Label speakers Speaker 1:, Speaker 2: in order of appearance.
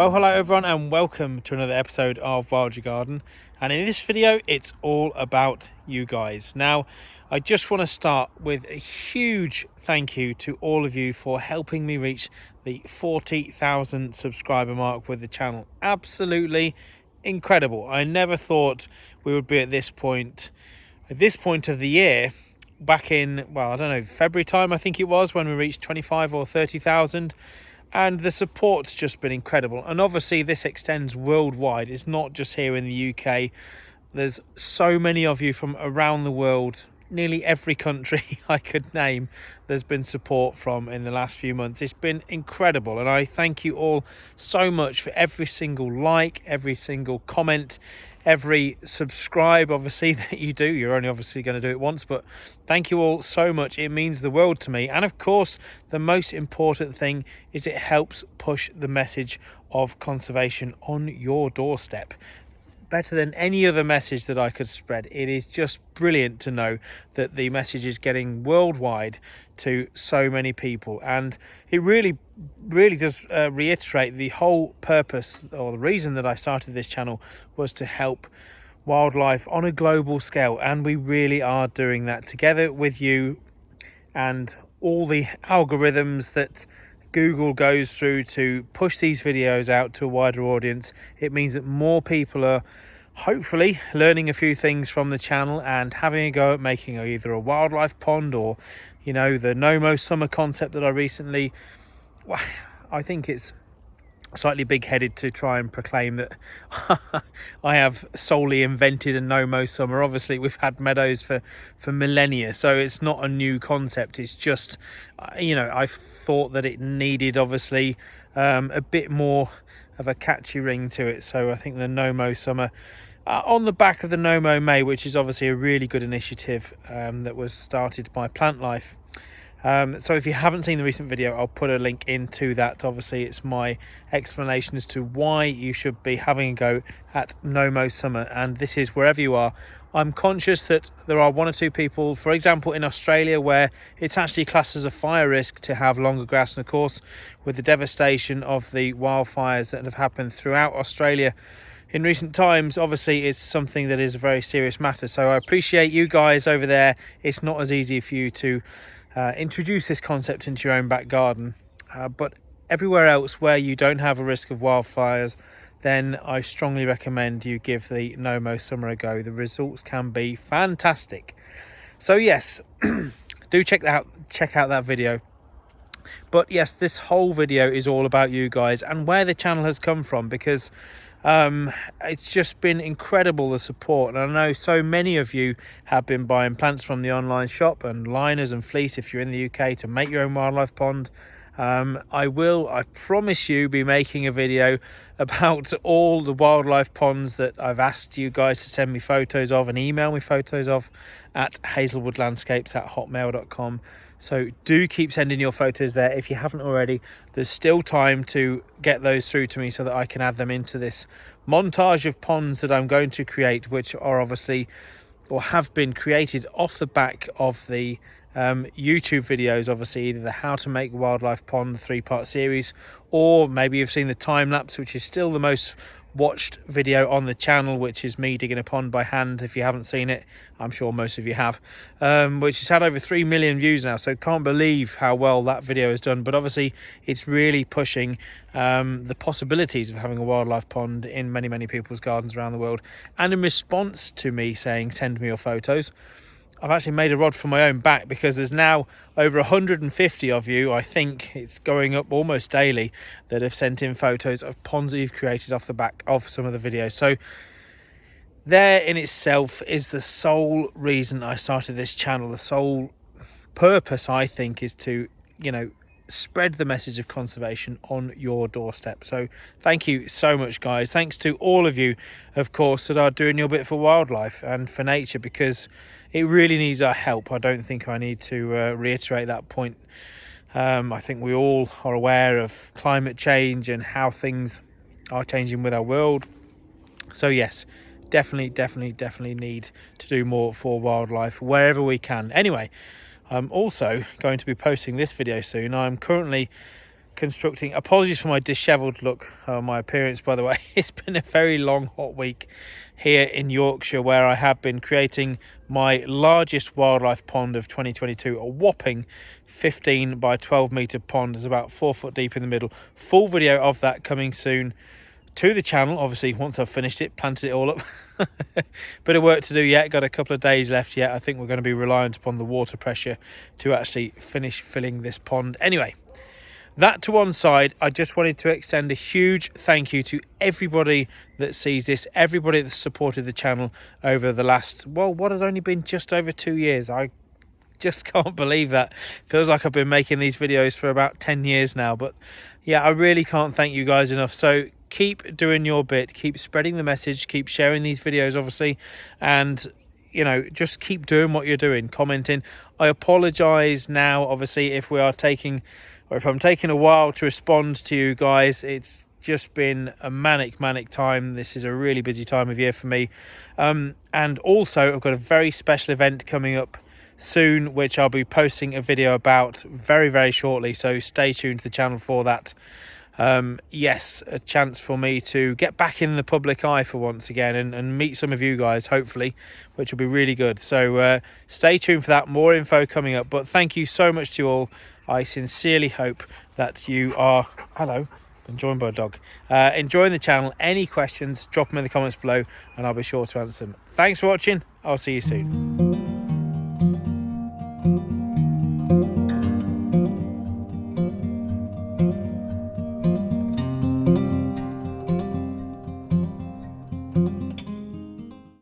Speaker 1: Well, hello everyone and welcome to another episode of Wild Your Garden, and in this video it's all about you guys. Now I just want to start with a huge thank you to all of you for helping me reach the 40,000 subscriber mark with the channel. Absolutely incredible. I never thought we would be at this point of the year, back in, well, I don't know, February time I think it was, when we reached 25 or 30,000. And the support's just been incredible. And obviously this extends worldwide. It's not just here in the UK. There's so many of you from around the world, nearly every country I could name, there's been support from in the last few months. It's been incredible. And I thank you all so much for every single like, every single comment, every subscribe, obviously, that you do. You're only obviously going to do it once, but thank you all so much. It means the world to me. And of course, the most important thing is it helps push the message of conservation on your doorstep. Better than any other message that I could spread. It is just brilliant to know that the message is getting worldwide to so many people, and it really does reiterate the whole purpose, or the reason that I started this channel, was to help wildlife on a global scale, and we really are doing that together with you and all the algorithms that Google goes through to push these videos out to a wider audience. It means that more people are hopefully learning a few things from the channel and having a go at making either a wildlife pond, or, you know, the no-mow summer concept that I recently, well, I think it's slightly big-headed to try and proclaim that I have solely invented a no-mow summer. Obviously we've had meadows for millennia, so it's not a new concept. It's just, you know, I thought that it needed obviously a bit more of a catchy ring to it. So I think the no-mow summer, on the back of the no-mow May, which is obviously a really good initiative that was started by Plant Life. So if you haven't seen the recent video, I'll put a link into that. Obviously it's my explanation as to why you should be having a go at no-mow summer, and this is wherever you are. I'm conscious that there are one or two people, for example in Australia, where it's actually classed as a fire risk to have longer grass, and of course with the devastation of the wildfires that have happened throughout Australia in recent times, obviously it's something that is a very serious matter. So I appreciate you guys over there. It's not as easy for you to introduce this concept into your own back garden, but everywhere else where you don't have a risk of wildfires, then I strongly recommend you give the no-mow summer a go. The results can be fantastic. So yes, do check out that video. But yes, this whole video is all about you guys and where the channel has come from, because it's just been incredible, the support. And I know so many of you have been buying plants from the online shop, and liners and fleece if you're in the UK, to make your own wildlife pond. I promise you, be making a video about all the wildlife ponds that I've asked you guys to send me photos of and email me photos of at hazelwoodlandscapes@hotmail.com. So do keep sending your photos there if you haven't already. There's still time to get those through to me so that I can add them into this montage of ponds that I'm going to create, which are obviously, or have been created off the back of the YouTube videos, obviously either the how to make wildlife pond, the 3-part series, or maybe you've seen the time lapse, which is still the most watched video on the channel, which is me digging a pond by hand. If you haven't seen it, I'm sure most of you have, which has had over 3 million views now, so can't believe how well that video is done. But obviously it's really pushing the possibilities of having a wildlife pond in many people's gardens around the world. And in response to me saying send me your photos, I've actually made a rod for my own back, because there's now over 150 of you, I think it's going up almost daily, that have sent in photos of ponds that you've created off the back of some of the videos. So there in itself is the sole reason I started this channel. The sole purpose, I think, is to, you know, spread the message of conservation on your doorstep. So thank you so much, guys. Thanks to all of you, of course, that are doing your bit for wildlife and for nature, because it really needs our help. I don't think I need to reiterate that point. I think we all are aware of climate change and how things are changing with our world. So yes, definitely need to do more for wildlife wherever we can. Anyway, I'm also going to be posting this video soon. I'm currently constructing. Apologies for my dishevelled look, my appearance, by the way. It's been a very long, hot week here in Yorkshire, where I have been creating my largest wildlife pond of 2022, a whopping 15 by 12 metre pond. It's about 4 foot deep in the middle. Full video of that coming soon to the channel, obviously, once I've finished it, planted it all up. Bit of work to do yet, got a couple of days left yet. I think we're going to be reliant upon the water pressure to actually finish filling this pond. Anyway, that to one side, I just wanted to extend a huge thank you to everybody that sees this, everybody that's supported the channel over the last, well, what has only been just over 2 years. I just can't believe that. Feels like I've been making these videos for about 10 years now, but yeah, I really can't thank you guys enough. So keep doing your bit, keep spreading the message, keep sharing these videos, obviously, and you know, just keep doing what you're doing, commenting. I apologize now, obviously, if we are taking, or if I'm taking a while to respond to you guys. It's just been a manic time. This is a really busy time of year for me, and also I've got a very special event coming up soon, which I'll be posting a video about very shortly, so stay tuned to the channel for that. Yes, a chance for me to get back in the public eye for once again, and meet some of you guys, hopefully, which will be really good. So stay tuned for that. More info coming up, but thank you so much to you all. I sincerely hope that you are, hello, been joined by a dog, enjoying the channel. Any questions, drop them in the comments below and I'll be sure to answer them. Thanks for watching. I'll see you soon.